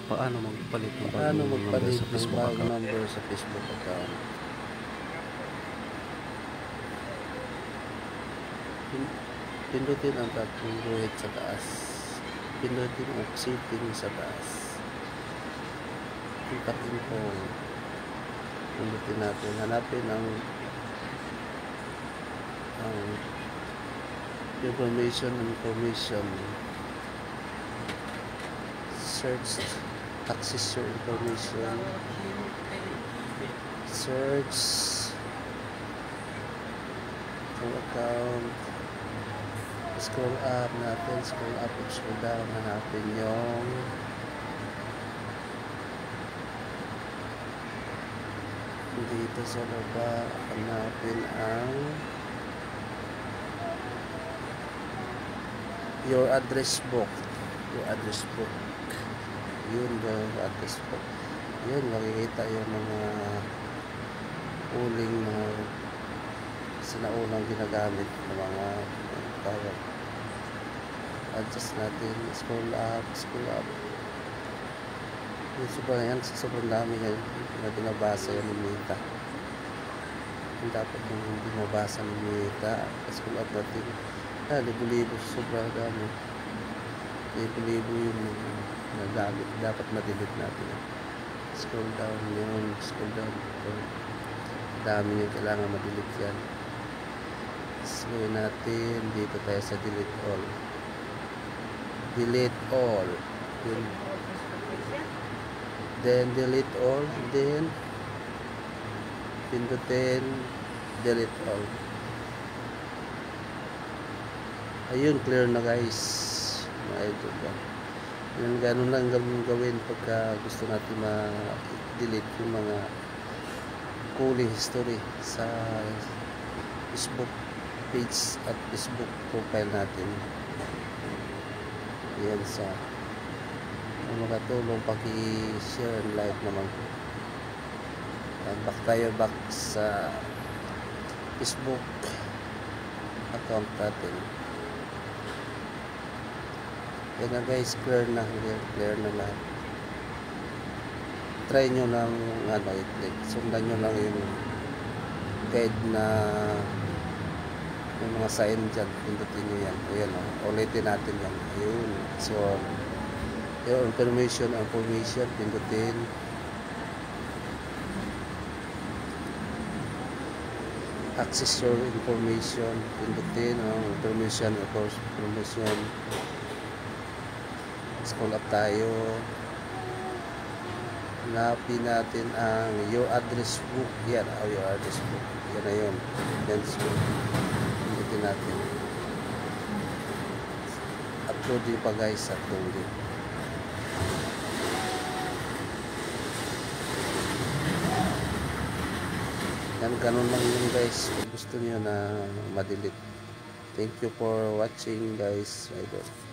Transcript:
Paano magpalit ng Paano bagong number magpalit sa ng Facebook bagong account? number sa Facebook account? Pindutin ang tatlong guhit sa taas. Pindutin ang setting sa taas. Contact info. Pindutin natin. Hanapin ang information. Search. Access your information. Search your account. Scroll up natin. Scroll up and scroll down. Hanapin yung dito sa baba. Hanapin ang your address book. Your address book. Yun yung address book. Yun, makikita yung mga uling mga sinaunang ginagamit ng mga tawag. Adjust natin. Scroll up. Scroll up. Yung sobrang dami yan na binabasa yan ni Meta. Yung dapat yung hindi mabasa ni Meta. Scroll up natin. Libo-libo. Sobrang dami. Libo-libo yung nagamit. Dapat ma-delete natin. Scroll down yun. Scroll down. Dami yung kailangan ma-delete yan. Slow natin. Dito tayo sa delete all. Delete all. Yun. Then delete all. Then pindutin delete all. Ayun, clear na guys. Mga idol ba? Yun, ganun lang gawin pagka gusto natin ma-delete yung mga calling history sa Facebook page at Facebook profile natin. Yan sa kung makatulong, paki-share and like naman. Back tayo sa Facebook account natin. Yan na guys, clear na lahat. Try nyo lang sundan nyo lang yung guide na yung mga sign dyan, pindutin nyo yan. Ayan, ulitin natin yan. Ayun, so yung information, pindutin. Access your information, pindutin ang information. Scroll up tayo. Hanapin natin ang your address book. Yan, your address book. Yan na yun. Pindutin natin. Upload din pa guys, upload din. Yan, ganun lang yun guys. Kung gusto niyo na ma-delete. Thank you for watching guys. Idol.